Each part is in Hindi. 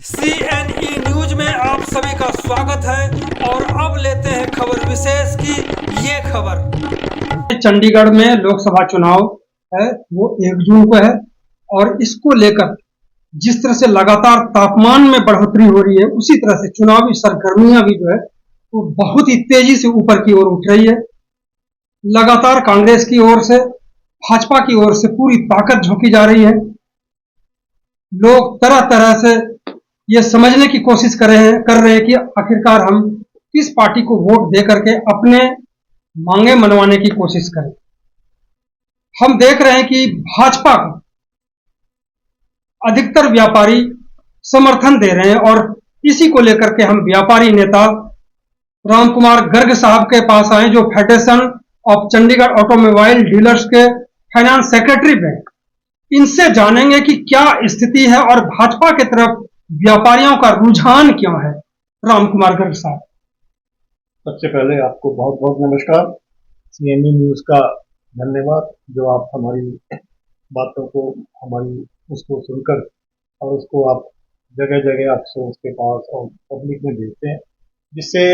CNE न्यूज में आप सभी का स्वागत है और अब लेते हैं खबर विशेष की ये खबर। चंडीगढ़ में लोकसभा चुनाव है वो 1 जून को है और इसको लेकर जिस तरह से लगातार तापमान में बढ़ोतरी हो रही है उसी तरह से चुनावी सरगर्मियां भी जो है वो बहुत ही तेजी से ऊपर की ओर उठ रही है। लगातार कांग्रेस की ओर से भाजपा की ओर से पूरी ताकत झोंकी जा रही है। लोग तरह तरह से ये समझने की कोशिश कर रहे हैं कि आखिरकार हम किस पार्टी को वोट दे करके अपने मांगे मनवाने की कोशिश करें। हम देख रहे हैं कि भाजपा को अधिकतर व्यापारी समर्थन दे रहे हैं और इसी को लेकर के हम व्यापारी नेता राम कुमार गर्ग साहब के पास आए, जो federation of Chandigarh automobile dealers के फाइनेंस सेक्रेटरी हैं। इनसे जानेंगे कि क्या स्थिति है और भाजपा की तरफ व्यापारियों का रुझान क्यों है। राम कुमार गर्ग साहब, सबसे पहले आपको बहुत बहुत नमस्कार। CNE न्यूज का धन्यवाद जो आप हमारी बातों को हमारी उसको सुनकर और उसको आप जगह जगह अफसरों के पास और पब्लिक में भेजते हैं, जिससे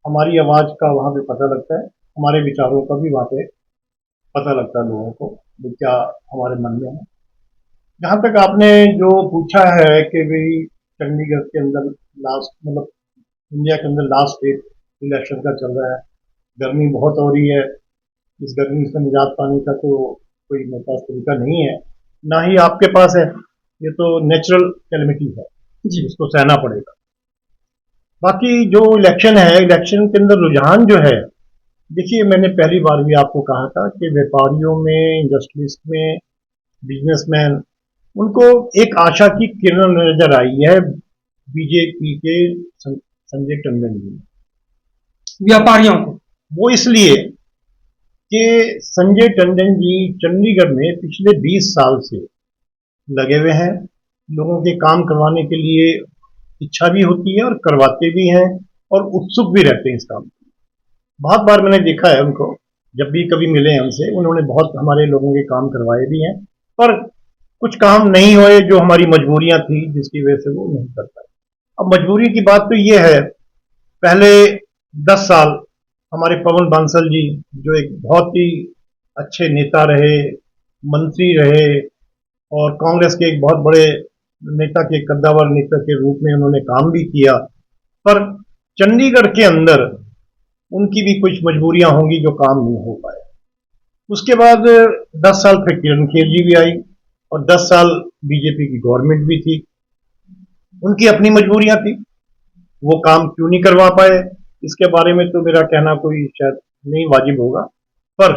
हमारी आवाज़ का वहाँ पे पता लगता है, हमारे विचारों का भी वहाँ पे पता लगता है लोगों को क्या हमारे मन में है। जहाँ तक आपने जो पूछा है कि भाई चंडीगढ़ के अंदर मतलब इंडिया के अंदर लास्ट डेट इलेक्शन का चल रहा है, गर्मी बहुत हो रही है, इस गर्मी से निजात पाने का तो कोई मेरे पास तरीका नहीं है, ना ही आपके पास है। ये तो नेचुरल कैलेमिटी है जी, इसको सहना पड़ेगा। बाकी जो इलेक्शन है, इलेक्शन के अंदर रुझान जो है, देखिए मैंने पहली बार भी आपको कहा था कि व्यापारियों में, इंडस्ट्रियलिस्ट में, बिजनेसमैन, उनको एक आशा की किरण नजर आई है बीजेपी के संजय टंडन जी व्यापारियों को। वो इसलिए कि संजय टंडन जी चंडीगढ़ में पिछले 20 साल से लगे हुए हैं। लोगों के काम करवाने के लिए इच्छा भी होती है और करवाते भी हैं और उत्सुक भी रहते हैं इस काम में। बहुत बार मैंने देखा है उनको, जब भी कभी मिले हैं हमसे, उन्होंने बहुत हमारे लोगों के काम करवाए भी हैं, पर कुछ काम नहीं हुए जो हमारी मजबूरियां थी, जिसकी वजह से वो नहीं कर पाए। अब मजबूरी की बात तो ये है, पहले 10 साल हमारे पवन बांसल जी जो एक बहुत ही अच्छे नेता रहे, मंत्री रहे और कांग्रेस के एक बहुत बड़े नेता के कद्दावर नेता के रूप में उन्होंने काम भी किया, पर चंडीगढ़ के अंदर उनकी भी कुछ मजबूरियां होंगी जो काम नहीं हो पाए। उसके बाद 10 साल फिर किरण खेर जी भी आई और 10 साल बीजेपी की गवर्नमेंट भी थी, उनकी अपनी मजबूरियां थी, वो काम क्यों नहीं करवा पाए इसके बारे में तो मेरा कहना कोई शायद नहीं वाजिब होगा, पर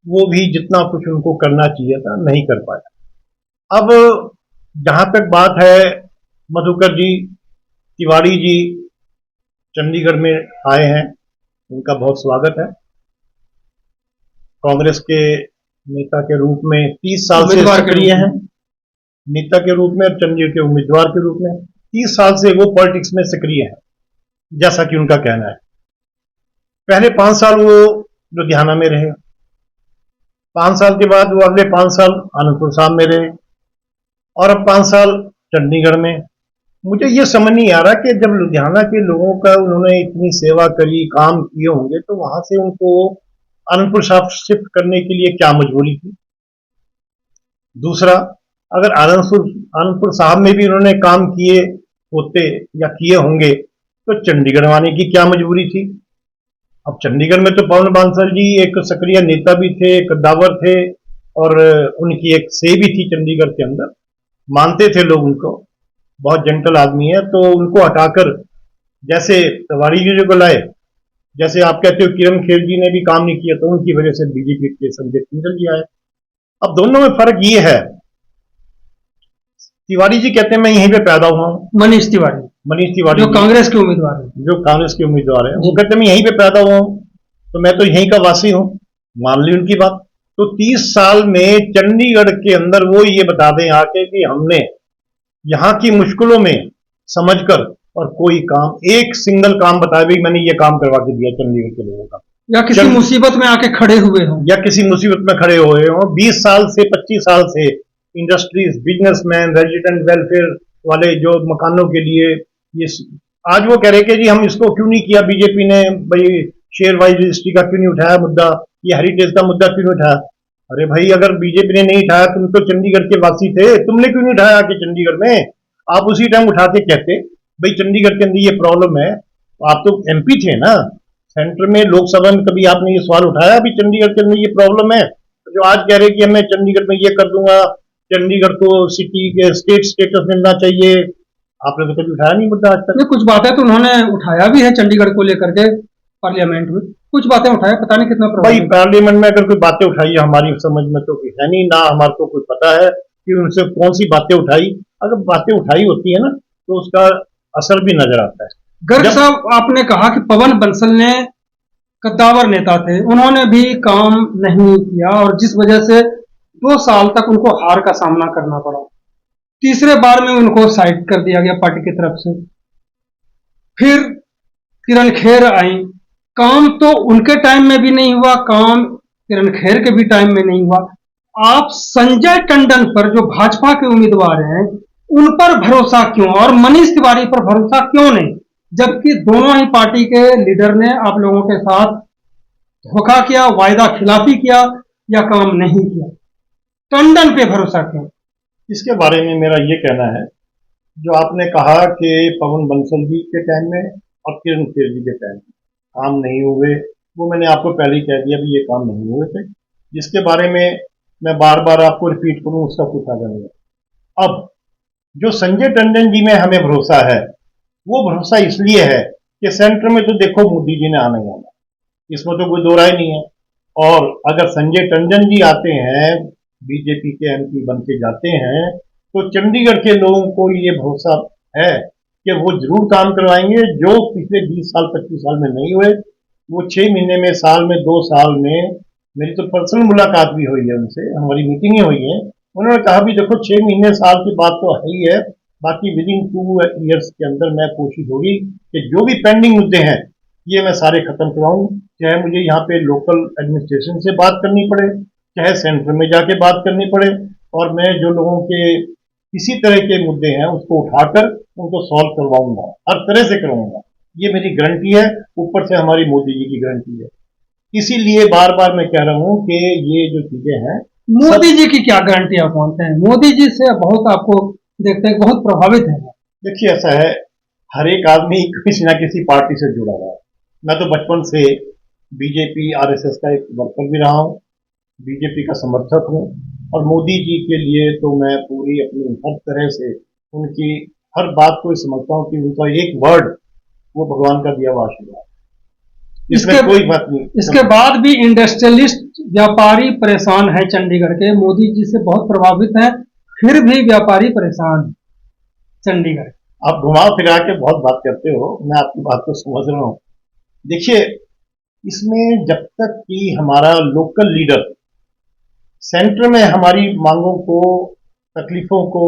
वो भी जितना कुछ उनको करना चाहिए था नहीं कर पाया। अब जहां तक बात है, मधुकर जी, तिवारी जी चंडीगढ़ में आए हैं, उनका बहुत स्वागत है। कांग्रेस के नेता के रूप में 30 साल से सक्रिय हैं, नेता के रूप में और चंडीगढ़ के उम्मीदवार के रूप में 30 साल से वो पॉलिटिक्स में सक्रिय हैं, जैसा कि उनका कहना है। पहले 5 साल वो लुधियाना में रहे, 5 साल के बाद वो अगले 5 साल आनंदपुर साहब में रहे और अब 5 साल चंडीगढ़ में। मुझे ये समझ नहीं आ रहा कि जब लुधियाना के लोगों का उन्होंने इतनी सेवा करी, काम किए होंगे, तो वहां से उनको आनंदपुर साहब शिफ्ट करने के लिए क्या मजबूरी थी। दूसरा, अगर आनंदपुर साहब में भी उन्होंने काम किए होते या किए होंगे तो चंडीगढ़ आने की क्या मजबूरी थी। अब चंडीगढ़ में तो पवन बांसल जी एक सक्रिय नेता भी थे, कद्दावर थे और उनकी एक से भी थी चंडीगढ़ के अंदर, मानते थे लोग उनको, बहुत जेंटल आदमी है, तो उनको हटाकर जैसे तिवारी जी को लाए, जैसे आप कहते हो किरण खेर जी ने भी काम नहीं किया तो उनकी वजह से बीजेपी के संजय टंडन जी आए। अब दोनों में फर्क ये है, तिवारी जी कहते हैं मैं यहीं पे पैदा हुआ हूँ, मनीष तिवारी जो कांग्रेस के उम्मीदवार है, वो कहते हैं मैं यहीं पे पैदा हुआ हूँ तो मैं तो यहीं का वासी हूँ, मान ली उनकी बात। तो 30 साल में चंडीगढ़ के अंदर वो ये बता दें आके कि हमने यहाँ की मुश्किलों में समझकर और कोई काम, एक सिंगल काम बताया भी मैंने ये काम करवा के दिया चंडीगढ़ के लोगों का, या किसी मुसीबत में आके खड़े हुए हों, 20 साल से 25 साल से इंडस्ट्रीज, बिजनेसमैन, रेजिडेंट वेलफेयर वाले जो मकानों के लिए ये आज वो कह रहे कि जी हम इसको क्यों नहीं किया, बीजेपी ने भाई शेयर वाइज रजिस्ट्री का क्यों नहीं उठाया मुद्दा, ये हेरिटेज का मुद्दा क्यों नहीं उठाया। अरे भाई अगर बीजेपी ने नहीं उठाया, तुम तो चंडीगढ़ के वासी थे, तुमने क्यों नहीं उठाया कि चंडीगढ़ में आप उसी टाइम उठा के कहते भाई चंडीगढ़ के अंदर ये प्रॉब्लम है। आप तो एमपी थे ना, सेंटर में लोकसभा में कभी आपने ये सवाल उठाया अभी चंडीगढ़ के अंदर ये प्रॉब्लम है, जो आज कह रहे कि मैं चंडीगढ़ में ये कर दूंगा, चंडीगढ़ को सिटी के स्टेट स्टेटस मिलना चाहिए, आपने तो कभी उठाया नहीं मुद्दा आज तक। नहीं, कुछ बातें तो उन्होंने उठाया भी है चंडीगढ़ को लेकर के पार्लियामेंट में, कुछ बातें उठाया, पता नहीं कितना भाई प्रभावी। पार्लियामेंट में अगर कोई बातें उठाई है हमारी समझ में तो कोई है नहीं, ना हमारे को कोई पता है कि उनसे कौन सी बातें उठाई। अगर बातें उठाई होती है ना तो उसका असर भी नजर आता है। गर्ग जब साहब, आपने कहा कि पवन बंसल ने कद्दावर नेता थे, उन्होंने भी काम नहीं किया और जिस वजह से 2 साल तक उनको हार का सामना करना पड़ा। तीसरे बार में उनको साइड कर दिया गया पार्टी की तरफ से। फिर किरण खेर आई, काम तो उनके टाइम में भी नहीं हुआ, काम किरण खेर के भी टाइम में नहीं हुआ। आप संजय टंडन पर जो भाजपा के उम्मीदवार हैं उन पर भरोसा क्यों और मनीष तिवारी पर भरोसा क्यों नहीं, जबकि दोनों ही पार्टी के लीडर ने आप लोगों के साथ धोखा किया, वायदा खिलाफी किया या काम नहीं किया, टंडन पे भरोसा क्यों? इसके बारे में मेरा ये कहना है, जो आपने कहा कि पवन बंसल जी के टाइम में और किरण खेर जी के टाइम में काम नहीं हुए, वो मैंने आपको पहले ही कह दिया भी ये काम नहीं हुए थे, जिसके बारे में मैं बार बार आपको रिपीट करूं उसका कुछ फायदा नहीं है। अब जो संजय टंडन जी में हमें भरोसा है, वो भरोसा इसलिए है कि सेंटर में तो देखो मोदी जी ने आना ही आना, इसमें तो कोई दो राय नहीं है। और अगर संजय टंडन जी आते हैं, बीजेपी के एमपी बन के जाते हैं, तो चंडीगढ़ के लोगों को ये भरोसा है कि वो जरूर काम करवाएंगे, जो पिछले 20 साल 25 साल में नहीं हुए वो 6 महीने में, साल में, 2 साल में। मेरी तो पर्सनल मुलाकात भी हुई है उनसे, हमारी मीटिंगें हुई हैं। उन्होंने कहा भी देखो 6 महीने साल की बात तो है ही है, बाकी विद इन 2 ईयर्स के अंदर मैं कोशिश होगी कि जो भी पेंडिंग मुद्दे हैं ये मैं सारे खत्म कराऊं, चाहे मुझे यहाँ पे लोकल एडमिनिस्ट्रेशन से बात करनी पड़े, चाहे सेंटर में जाके बात करनी पड़े, और मैं जो लोगों के किसी तरह के मुद्दे हैं उसको उठाकर उनको सॉल्व करवाऊंगा, हर तरह से करवाऊंगा। ये मेरी गारंटी है, ऊपर से हमारी मोदी जी की गारंटी है। इसीलिए बार बार मैं कह रहा हूं कि ये जो चीजें हैं, मोदी जी की क्या गारंटी आप मानते हैं? मोदी जी से बहुत आपको देखते हैं बहुत प्रभावित है। देखिए ऐसा है, हर एक आदमी किसी ना किसी पार्टी से जुड़ा हुआ है। मैं तो बचपन से बीजेपी आरएसएस का एक वर्कर भी रहा हूँ, बीजेपी का समर्थक हूँ, और मोदी जी के लिए तो मैं पूरी अपनी हर तरह से उनकी हर बात को समझता हूँ कि उनका एक वर्ड वो भगवान का दिया हुआ आशीर्वाद, इसमें कोई बात नहीं। इसके बाद भी इंडस्ट्रियलिस्ट व्यापारी परेशान है चंडीगढ़ के, मोदी जी से बहुत प्रभावित हैं, फिर भी व्यापारी परेशान है चंडीगढ़। आप घुमा फिरा के बहुत बात करते हो, मैं आपकी बात को समझ रहा हूँ। देखिए इसमें जब तक कि हमारा लोकल लीडर सेंटर में हमारी मांगों को, तकलीफों को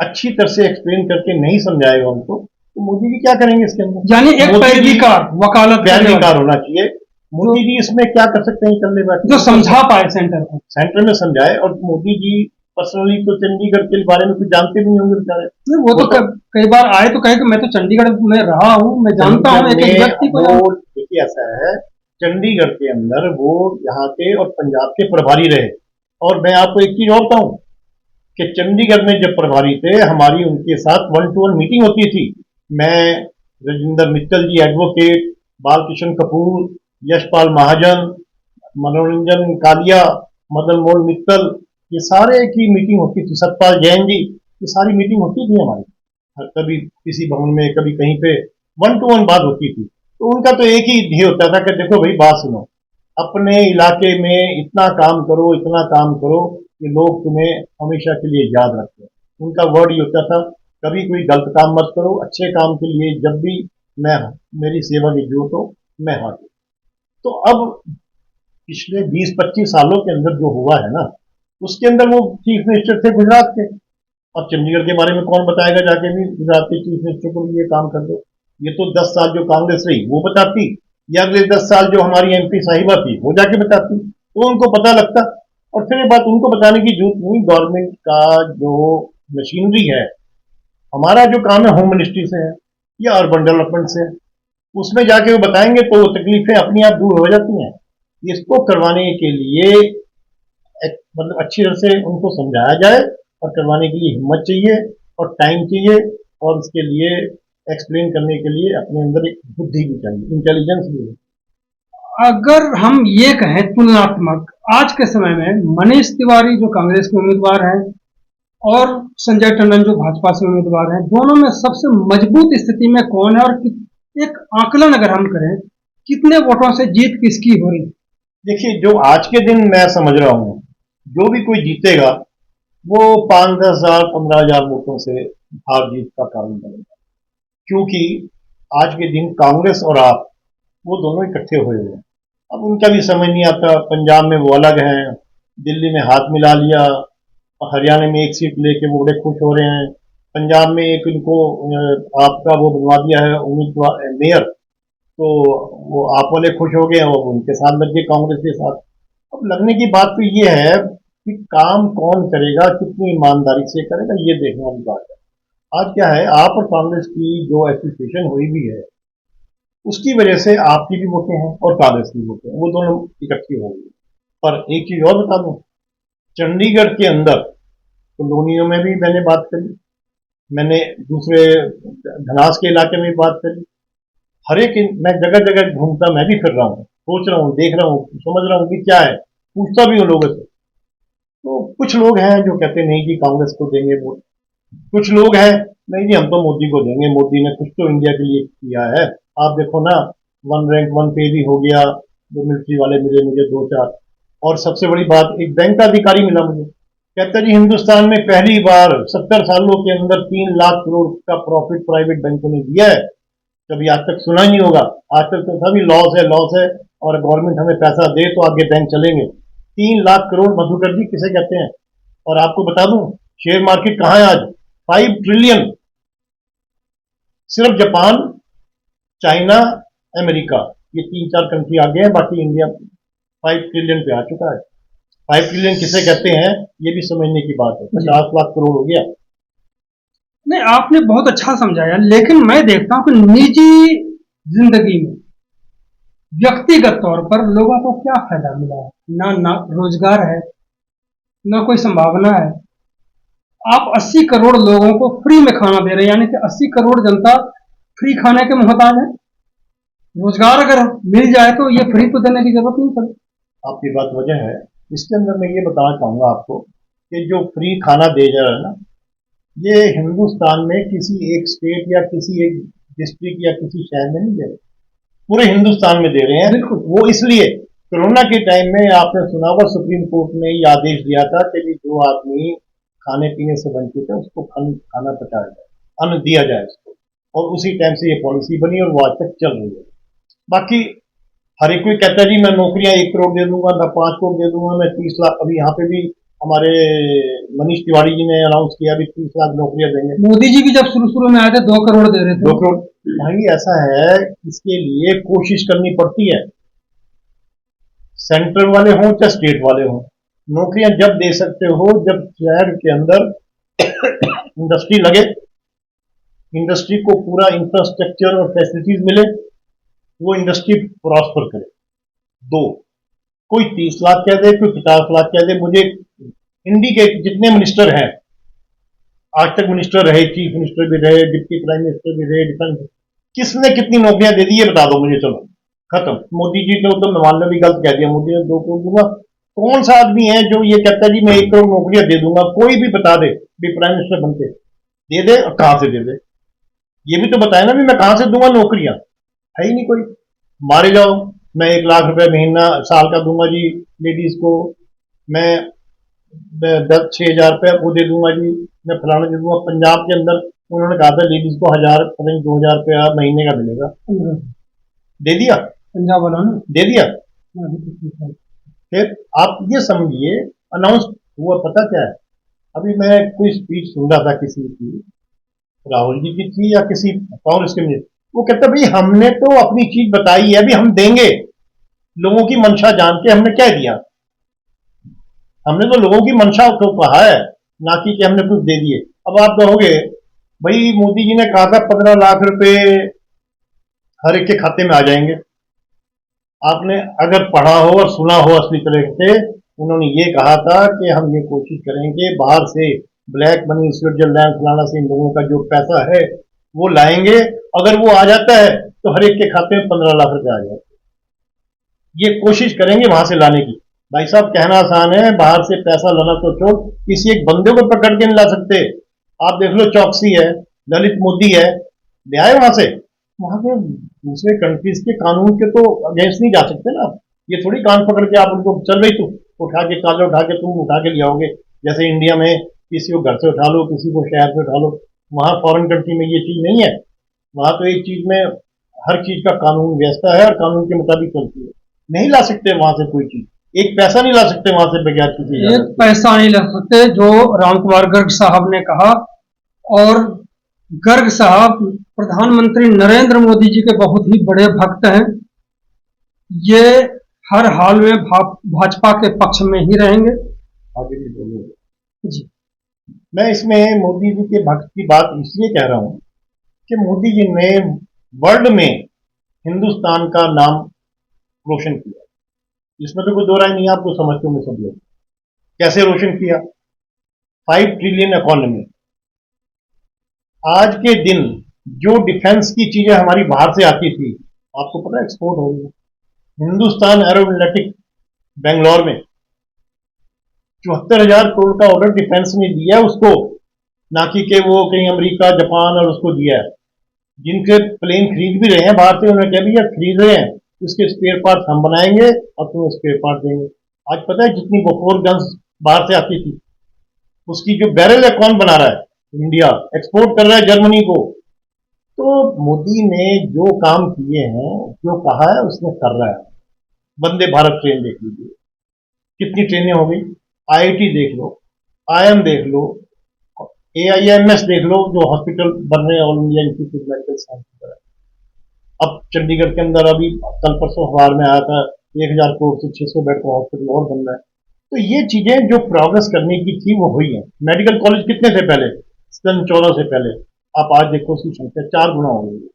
अच्छी तरह से एक्सप्लेन करके नहीं समझाएगा उनको, तो मोदी जी क्या करेंगे इसके अंदर? यानी एक पैरवीकार, वकालत पैरवीकार होना चाहिए। मोदी जी इसमें क्या कर सकते हैं इकल्ले बैठ जो समझा पाए सेंटर को, सेंटर में समझाए। और मोदी जी पर्सनली तो चंडीगढ़ के बारे में कुछ जानते भी नहीं होंगे बेचारे। वो तो कई बार आए तो कहे कि मैं तो चंडीगढ़ में रहा हूँ, मैं जानता हूँ एक एक व्यक्ति को। देखिए ऐसा है, चंडीगढ़ के अंदर वो यहाँ के और पंजाब के प्रभारी रहे। और मैं आपको एक चीज और बताऊं कि चंडीगढ़ में जब प्रभारी थे, हमारी उनके साथ 1-to-1 मीटिंग होती थी। मैं, राजिंदर मित्तल जी एडवोकेट, बालकिशन कपूर, यशपाल महाजन, मनोरंजन कालिया, मदन मोहन मित्तल, ये सारे की मीटिंग होती थी, सतपाल जैन जी, ये सारी मीटिंग होती थी हमारी, कभी किसी भवन में, कभी कहीं पे 1-to-1 बात होती थी। तो उनका तो एक ही ध्येय होता था कि देखो भाई बात सुनो, अपने इलाके में इतना काम करो, इतना काम करो कि लोग तुम्हें हमेशा के लिए याद रखें। उनका वर्ड ये होता था, कभी कोई गलत काम मत करो, अच्छे काम के लिए जब भी मेरी सेवा की जरूरत हो मैं हाजिर। तो अब पिछले 20-25 सालों के अंदर जो हुआ है ना, उसके अंदर वो चीफ मिनिस्टर थे गुजरात के, और चंडीगढ़ के बारे में कौन बताएगा जाके भी गुजरात के चीफ मिनिस्टर को ये काम कर दो। ये तो 10 साल जो कांग्रेस रही वो बताती, या अगले 10 साल जो हमारी एमपी साहिबा थी वो जाके बताती, तो उनको पता लगता। और फिर ये बात उनको बताने की जरूरत नहीं, गवर्नमेंट का जो मशीनरी है हमारा जो काम है होम मिनिस्ट्री से है या अर्बन डेवलपमेंट से है, उसमें जाके वो बताएंगे तो वो तकलीफें अपनी आप दूर हो जाती हैं। इसको करवाने के लिए मतलब अच्छी तरह से उनको समझाया जाए और करवाने के लिए हिम्मत चाहिए और टाइम चाहिए और उसके लिए एक्सप्लेन करने के लिए अपने अंदर एक बुद्धि भी चाहिए, इंटेलिजेंस भी है। अगर हम ये कहें तुलनात्मक, आज के समय में मनीष तिवारी जो कांग्रेस के उम्मीदवार हैं और संजय टंडन जो भाजपा से उम्मीदवार हैं, दोनों में सबसे मजबूत स्थिति में कौन है और एक आकलन अगर हम करें कितने वोटों से जीत किसकी हो रही है? देखिए, जो आज के दिन मैं समझ रहा हूँ, जो भी कोई जीतेगा वो 5-10 हजार 15 हजार वोटों से हार जीत का कारण बनेगा, क्योंकि आज के दिन कांग्रेस और आप वो दोनों इकट्ठे हुए हैं। अब उनका भी समझ नहीं आता, पंजाब में वो अलग हैं, दिल्ली में हाथ मिला लिया, हरियाणा में एक सीट लेके वो बड़े खुश हो रहे हैं, पंजाब में एक इनको आपका वो बनवा दिया है उम्मीदवार मेयर, तो वो आप वाले खुश हो गए और उनके साथ लग गए कांग्रेस के साथ। अब लगने की बात तो ये है कि काम कौन करेगा, कितनी ईमानदारी से करेगा, ये देखने वाली बात है। आज क्या है, आप और कांग्रेस की जो एसोसिएशन हुई भी है उसकी वजह से आपकी भी वोटें हैं और कांग्रेस की वोटें हैं, वो दोनों इकट्ठी हो गई। पर एक चीज और बता दूं, चंडीगढ़ के अंदर कॉलोनियों में भी मैंने बात करी, मैंने दूसरे धनास के इलाके में भी बात करी, हर एक मैं जगह जगह घूमता, मैं भी फिर रहा हूँ, सोच रहा हूँ, देख रहा हूँ, समझ रहा हूँ कि क्या है, पूछता भी हूँ लोगों से। तो कुछ लोग हैं जो कहते नहीं कि कांग्रेस को देंगे वोट, कुछ लोग हैं नहीं जी हम तो मोदी को देंगे, मोदी ने कुछ तो इंडिया के लिए किया है। आप देखो ना, वन रैंक वन पे भी हो गया, जो मिलिट्री वाले मिले मुझे 2-4, और सबसे बड़ी बात एक बैंक का अधिकारी मिला मुझे, कहता जी हिंदुस्तान में पहली बार 70 सालों के अंदर 3 लाख करोड़ का प्रॉफिट प्राइवेट बैंकों ने दिया है, कभी आज तक सुना ही नहीं होगा। आज तक तो सभी लॉस है और गवर्नमेंट हमें पैसा दे तो आगे बैंक चलेंगे। 3 लाख करोड़ मधुकर जी किसे कहते हैं? और आपको बता दूं शेयर मार्केट कहां है आज, 5 ट्रिलियन। सिर्फ जापान, चाइना, अमेरिका, ये 3-4 कंट्री आगे हैं, बाकी इंडिया 5 ट्रिलियन पे आ चुका है। 5 ट्रिलियन किसे कहते हैं ये भी समझने की बात है, 50 लाख करोड़ हो गया। नहीं, आपने बहुत अच्छा समझाया, लेकिन मैं देखता हूं कि निजी जिंदगी में व्यक्तिगत तौर पर लोगों को क्या फायदा मिला है? ना रोजगार है, ना कोई संभावना है। आप 80 करोड़ लोगों को फ्री में खाना दे रहे हैं, यानी कि 80 करोड़ जनता फ्री खाने के मोहताज है। रोजगार अगर मिल जाए तो ये फ्री तो देने की जरूरत नहीं पड़े। आपकी बात वजह है, इसके अंदर मैं ये बताना चाहूंगा आपको कि जो फ्री खाना दे जा रहा है ना, ये हिंदुस्तान में किसी एक स्टेट या किसी एक डिस्ट्रिक्ट या किसी शहर में नहीं दे रहे, पूरे हिंदुस्तान में दे रहे हैं। बिल्कुल, वो इसलिए कोरोना के टाइम में आपने सुना होगा सुप्रीम कोर्ट ने ये आदेश दिया था कि जो आदमी खाने पीने से वंचित है उसको खाना पहुंचाया जाए, अन्न दिया जाए उसको, और उसी टाइम से ये पॉलिसी बनी और वो आज तक चल रही है। बाकी हर एक कोई कहता है जी मैं नौकरियां 1 करोड़ दे दूंगा, मैं 5 करोड़ दे दूंगा, मैं 30 लाख, अभी यहाँ पे भी हमारे मनीष तिवारी जी ने अनाउंस किया भी 30 लाख नौकरियां देंगे। मोदी जी भी जब शुरू में आए थे 2 करोड़ दे रहे थे। 2 करोड़ भाई, ऐसा है इसके लिए कोशिश करनी पड़ती है, सेंट्रल वाले हों चाहे स्टेट वाले हों। नौकरियां जब दे सकते हो जब शहर के अंदर इंडस्ट्री लगे, इंडस्ट्री को पूरा इंफ्रास्ट्रक्चर और फैसिलिटीज मिले, वो इंडस्ट्री प्रॉस्पर करे। 2, कोई 30 लाख कह दे, कोई 50 लाख कह दे, मुझे इंडी के जितने मिनिस्टर हैं आज तक, मिनिस्टर रहे, चीफ मिनिस्टर भी रहे, डिप्टी प्राइम मिनिस्टर भी रहे, डिफेंस, किसने कितनी नौकरियां दे दी ये बता दो मुझे, चलो खत्म। मोदी जी तो मान लो भी गलत कह दिया, मोदी ने 2 करोड़ दूंगा, कौन सा आदमी है जो ये कहता है जी मैं 1 करोड़ नौकरियां दे दूंगा? कोई भी बता दे भी प्राइम मिनिस्टर बनते दे दे, और कहां से दे दे, ये भी तो बताए ना भी मैं कहां से दूंगा नौकरियां, है ही नहीं कोई। मारे जाओ, मैं 1 लाख रुपए महीना साल का दूंगा जी लेडीज को, मैं 6,000 रुपये वो दे दूंगा जी, मैं फलाना दे दूंगा। पंजाब के अंदर उन्होंने कहा था लेडीज को 1000 पता नहीं 2000 रुपया महीने का मिलेगा, दे दिया पंजाब वाला ना, दे दिया। फिर आप ये समझिए अनाउंस हुआ, पता क्या है, अभी मैं कोई स्पीच सुन रहा था किसी की, राहुल जी की थी या किसी कांग्रेस के मिनिस्टर, वो कहता भाई हमने तो अपनी चीज बताई है, अभी हम देंगे, लोगों की मंशा जान के हमने क्या दिया, हमने तो लोगों की मंशा को कहा है, ना कि हमने कुछ दे दिए। अब आप कहोगे भाई मोदी जी ने कहा था 15 लाख रुपए हर एक के खाते में आ जाएंगे। आपने अगर पढ़ा हो और सुना हो असली तरह से, उन्होंने ये कहा था कि हम ये कोशिश करेंगे बाहर से ब्लैक मनी, स्विट्जरलैंड फलाना से इन लोगों का जो पैसा है वो लाएंगे। अगर वो आ जाता है तो हर एक के खाते में 15 लाख रुपए आ जाते हैं। ये कोशिश करेंगे वहां से लाने की। भाई साहब, कहना आसान है, बाहर से पैसा लाना तो छोड़, किसी एक बंदे को पकड़ के नहीं ला सकते। आप देख लो, चौकसी है, ललित मोदी है, ले आए वहां से। वहां के दूसरे कंट्रीज के कानून के तो अगेंस्ट नहीं जा सकते ना। ये थोड़ी कान पकड़ के आप उनको चल रही, तुम उठा के काले उठा के तुम उठा के ले आओगे। जैसे इंडिया में किसी को घर से उठा लो, किसी को शहर से उठा लो। वहां फॉरेन कंट्री में ये चीज नहीं है। वहां तो एक चीज में हर चीज का कानून व्यवस्था है और कानून के मुताबिक चलती है। नहीं ला सकते वहां से कोई चीज, एक पैसा नहीं ला सकते वहां से बगैर किसी एक इजाजत के। पैसा नहीं ला सकते, जो रामकुमार गर्ग साहब ने कहा। और गर्ग साहब प्रधानमंत्री नरेंद्र मोदी जी के बहुत ही बड़े भक्त हैं। ये हर हाल में भाजपा के पक्ष में ही रहेंगे। आगे भी बोलूंगा जी। मैं इसमें मोदी जी के भक्त की बात इसलिए कह रहा हूं कि मोदी जी ने वर्ल्ड में हिंदुस्तान का नाम रोशन किया। इसमें तो कोई दो राय नहीं है, आपको समझते होंगे सब लोग। कैसे रोशन किया? 5 ट्रिलियन इकोनॉमी। आज के दिन जो डिफेंस की चीजें हमारी बाहर से आती थी, आपको पता है एक्सपोर्ट हो गई। हिंदुस्तान एरोनॉटिक बेंगलोर में 74,000 करोड़ का ऑर्डर डिफेंस ने दिया है उसको, ना कि वो कहीं अमेरिका जापान और उसको दिया है। जिनके प्लेन खरीद भी रहे हैं बाहर से, उन्होंने कहा भैया खरीद रहे हैं, उसके स्पेयर पार्ट हम बनाएंगे और तुम्हें स्पेयर पार्ट देंगे। आज पता है जितनी बफोर गन्स बाहर से आती थी, उसकी जो बैरल है कौन बना रहा है? इंडिया एक्सपोर्ट कर रहा है जर्मनी को। तो मोदी ने जो काम किए हैं, जो कहा है उसने कर रहा है। वंदे भारत ट्रेन देख लीजिए, कितनी ट्रेनें हो गई। आईआईटी देख लो, आईएम देख लो, एआईएमएस देख लो, जो हॉस्पिटल बन रहे हैं all India institute medical science की तरह। अब चंडीगढ़ के अंदर अभी कल परसों अखबार में आया था 1,000 करोड़ से 600 बेड का हॉस्पिटल और बन रहा है। तो ये चीजें जो प्रोग्रेस करने की थी वो हुई है। मेडिकल कॉलेज कितने थे पहले? सन 14 से पहले, आप आज देखो उसकी संख्या 4 गुना हो गई है।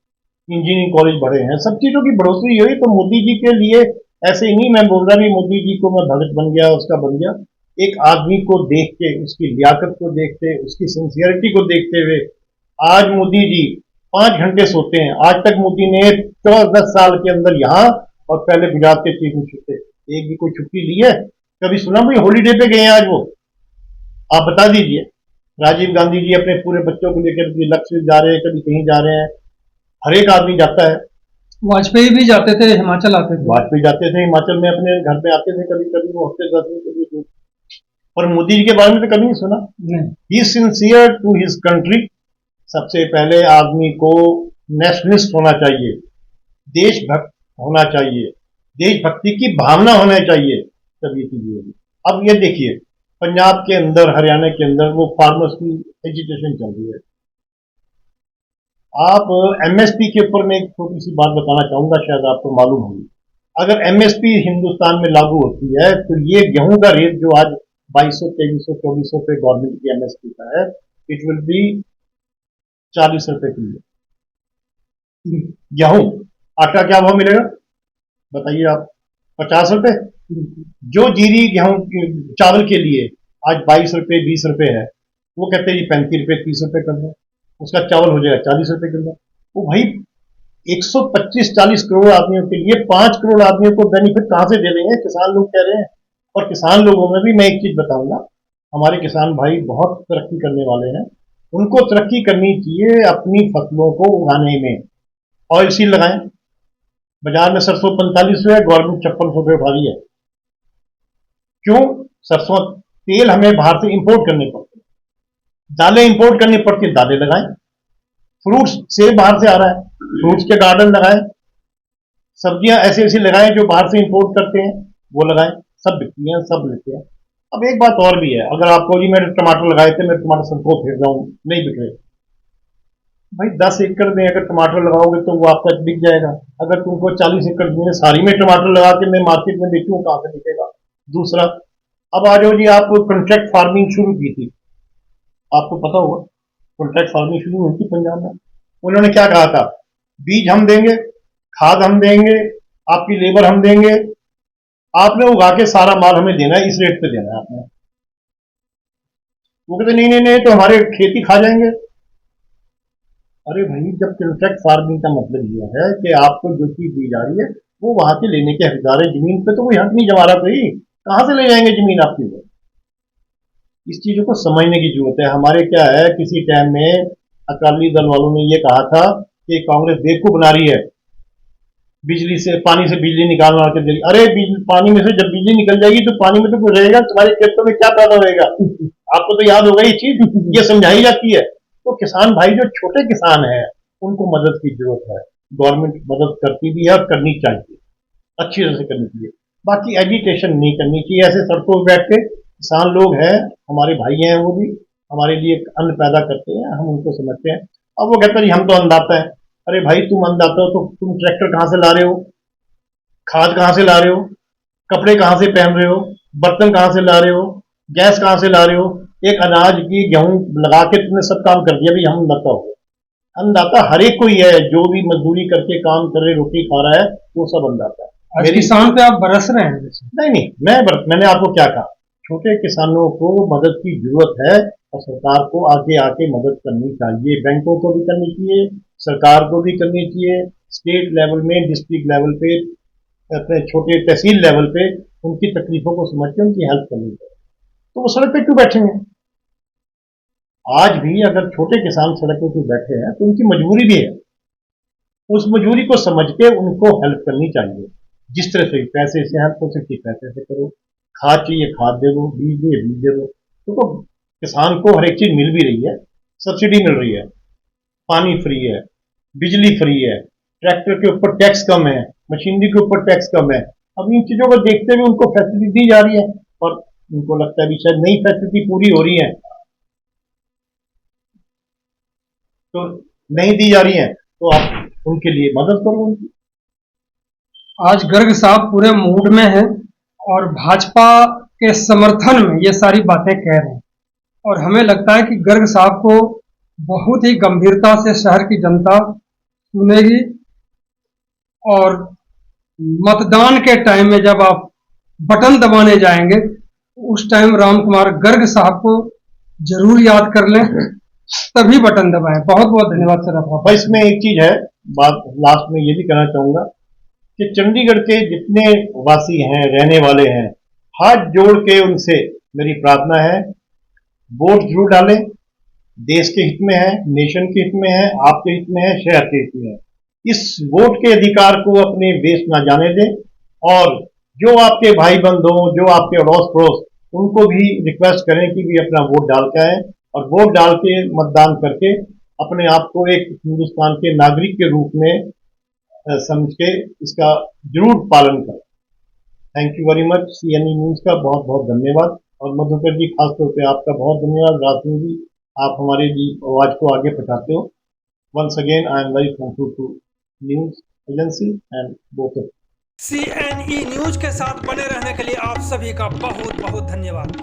इंजीनियरिंग कॉलेज बढ़े हैं, सब चीजों की बढ़ोतरी हुई। तो मोदी जी के लिए ऐसे ही नहीं मैं बोल रहा भी मोदी जी को मैं भगत बन गया, उसका बन गया। एक आदमी को देख के, उसकी लियाकत को देखते, उसकी सिंसियरिटी को देखते हुए आज मोदी जी 5 घंटे सोते हैं। आज तक मोदी ने 14-10 साल के अंदर यहाँ और पहले गुजरात के चीफ मिनिस्टर थे, एक भी कोई छुट्टी ली है? कभी सुना भाई हॉलीडे पे गए हैं आज वो? आप बता दीजिए। राजीव गांधी जी अपने पूरे बच्चों को लेकर लक्ष्य जा रहे हैं, कभी कहीं जा रहे हैं। हर एक आदमी जाता है। वाजपेयी भी जाते थे, हिमाचल आते थे। वाजपेयी जाते थे हिमाचल में, अपने घर पे आते थे, कभी कभी वो हफ्ते 10 दिन के लिए दूर। और मोदी जी के बारे में तो कभी नहीं सुना। ही सिंसियर टू हिज कंट्री। सबसे पहले आदमी को नेशनलिस्ट होना चाहिए, देशभक्त होना चाहिए, देशभक्ति की भावना होना चाहिए, तब ये चीजें होगी। अब ये देखिए, पंजाब के अंदर, हरियाणा के अंदर वो फार्मर्स की एजिटेशन चल रही है। आप एमएसपी के ऊपर मैं एक छोटी सी बात बताना चाहूंगा, शायद आपको मालूम होगी। अगर एमएसपी हिंदुस्तान में लागू होती है तो ये गेहूं का रेट जो आज 2200, 2300, 2400 पे गवर्नमेंट की एमएसपी का है, इट विल बी 40 रुपए किलो। गेहूं, आटा क्या भाव मिलेगा बताइए आप? 50 रुपए। जो जीरी गेहूं चावल के लिए आज 22 रुपए 20 रुपए है, वो कहते हैं 35 रुपए 30 रुपए कर दो, उसका चावल हो जाएगा 40 रुपए किलो। वो भाई 125-40 करोड़ आदमियों के लिए 5 करोड़ आदमियों को बेनिफिट कहां से दे देंगे? किसान लोग कह रहे हैं। और किसान लोगों में भी मैं एक चीज बताऊंगा, हमारे किसान भाई बहुत तरक्की करने वाले हैं। उनको तरक्की करनी चाहिए अपनी फसलों को उगाने में। ऑयल सीड लगाएं। बाजार में सरसों 45 रुपए है, गवर्नमेंट 56 रुपए उठा रही है। क्यों? सरसों तेल हमें बाहर से इंपोर्ट करने पड़ते हैं, दालें इंपोर्ट करनी पड़ती है, दालें लगाएं। फ्रूट्स सेब बाहर से आ रहा है, फ्रूट्स के गार्डन लगाएं। सब्जियां ऐसी ऐसी लगाएं जो बाहर से इंपोर्ट करते हैं, वो लगाएं। सब बिकती हैं, सब लेते हैं। अब एक बात और भी है, अगर आपको जी मैंने टमाटर लगाए थे, मैं टमाटर सबको फेंक जाऊं, नहीं बिक रहे भाई। 10 एकड़ में अगर टमाटर लगाओगे तो वो आपका बिक जाएगा। अगर तुमको 40 एकड़ में सारी में टमाटर लगा के मैं मार्केट में बेचूं, कहां से बिकेगा? दूसरा, अब आ जाओ जी, आप कॉन्ट्रैक्ट फार्मिंग शुरू की थी, आपको पता होगा कॉन्ट्रैक्ट फार्मिंग शुरू हुई थी पंजाब में। उन्होंने क्या कहा था, बीज हम देंगे, खाद हम देंगे, आपकी लेबर हम देंगे, आपने उगा के सारा माल हमें देना है, इस रेट पे देना है आपने। वो कहते नहीं नहीं नहीं, तो हमारे खेती खा जाएंगे। अरे भाई, जब कॉन्ट्रैक्ट फार्मिंग का मतलब ये है कि आपको जो चीज दी जा रही है वो वहां के लेने के हकदार है, जमीन पे तो कोई हक नहीं जमा रहा, कोई कहां से ले जाएंगे जमीन आपकी वो। इस चीजों को समझने की जरूरत है। हमारे क्या है, किसी टाइम में अकाली दल वालों ने ये कहा था कि कांग्रेस बेवकूफ बना रही है, बिजली से, पानी से बिजली निकाल के दे रही। अरे पानी में से जब बिजली निकल जाएगी तो पानी में तो कुछ रहेगा, तुम्हारे खेतों में क्या पैदा होएगा? आपको तो याद होगा ये चीज, ये समझाई जाती है। तो किसान भाई, जो छोटे किसान हैं, उनको मदद की जरूरत है। गवर्नमेंट मदद करती भी है और करनी चाहिए, अच्छी तरह से करनी चाहिए। बाकी एजिटेशन नहीं करनी चाहिए। ऐसे सड़कों पर बैठ के किसान लोग हैं, हमारे भाई हैं, वो भी हमारे लिए अन्न पैदा करते हैं, हम उनको समझते हैं। अब वो कहते हैं हम तो अन्नदाता हैं। अरे भाई, तुम अन्नदाता हो तो तुम ट्रैक्टर कहां से ला रहे हो, खाद कहां से ला रहे हो, कपड़े कहां से पहन रहे हो, बर्तन कहां से ला रहे हो, गैस कहां से ला रहे हो? एक अनाज की गेहूं लगा के तुमने सब काम कर दिया, भाई हम अन्नदाता हो। अन्नदाता हर एक कोई है, जो भी मजदूरी करके काम कर रहे, रोटी खा रहा है, वो सब अन्नदाता है। आज किसान पे आप बरस रहे हैं जैसे। नहीं नहीं, मैंने आपको क्या कहा, छोटे किसानों को मदद की जरूरत है और सरकार को आगे आके मदद करनी चाहिए। बैंकों को भी करनी चाहिए, सरकार को भी करनी चाहिए, स्टेट लेवल में, डिस्ट्रिक्ट लेवल पे, अपने छोटे तहसील लेवल पे उनकी तकलीफों को समझ के उनकी हेल्प करनी चाहिए। तो वो सड़क पे क्यों बैठेंगे? आज भी अगर छोटे किसान सड़कों पे बैठे हैं तो उनकी मजबूरी भी है, उस मजबूरी को समझ के उनको हेल्प करनी चाहिए। जिस तरह से पैसे से हेल्प हो सकती है पैसे से करो, खाद चाहिए खाद दे दो, बीज चाहिए बीज दे दो। तो किसान को हर एक चीज मिल भी रही है, सब्सिडी मिल रही है, पानी फ्री है, बिजली फ्री है, ट्रैक्टर के ऊपर टैक्स कम है, मशीनरी के ऊपर टैक्स कम है। अब इन चीजों को देखते हुए उनको फैसिलिटी दी जा रही है और उनको लगता है भी शायद नई फैसिलिटी पूरी हो रही है तो नहीं दी जा रही है, तो आप उनके लिए मदद करो उनकी। आज गर्ग साहब पूरे मूड में हैं और भाजपा के समर्थन में ये सारी बातें कह रहे हैं और हमें लगता है कि गर्ग साहब को बहुत ही गंभीरता से शहर की जनता सुनेगी और मतदान के टाइम में जब आप बटन दबाने जाएंगे उस टाइम राम कुमार गर्ग साहब को जरूर याद कर लें, तभी बटन दबाएं। बहुत बहुत धन्यवाद सर आपका। इसमें एक चीज है, बात लास्ट में ये भी कहना चाहूंगा कि चंडीगढ़ के जितने वासी हैं, रहने वाले हैं, हाथ जोड़ के उनसे मेरी प्रार्थना है, वोट जरूर डालें। देश के हित में है, नेशन के हित में है, आपके हित में है, शहर के हित में है। इस वोट के अधिकार को अपने वेस्ट ना जाने दें और जो आपके भाई बंद हो, जो आपके अड़ोस पड़ोस, उनको भी रिक्वेस्ट करें कि भी अपना वोट डाल के आए और वोट डाल के मतदान करके अपने आप को एक हिंदुस्तान के नागरिक के रूप में समझ के इसका जरूर पालन करें। Thank you very much. CNE news का बहुत बहुत धन्यवाद और मधुकर जी खासतौर पे आपका बहुत धन्यवाद। राजन जी, आप हमारे आवाज को आगे पहुंचाते हो। Once again I am very thankful to news agency and both. CNE news के साथ बने रहने के लिए आप सभी का बहुत बहुत धन्यवाद।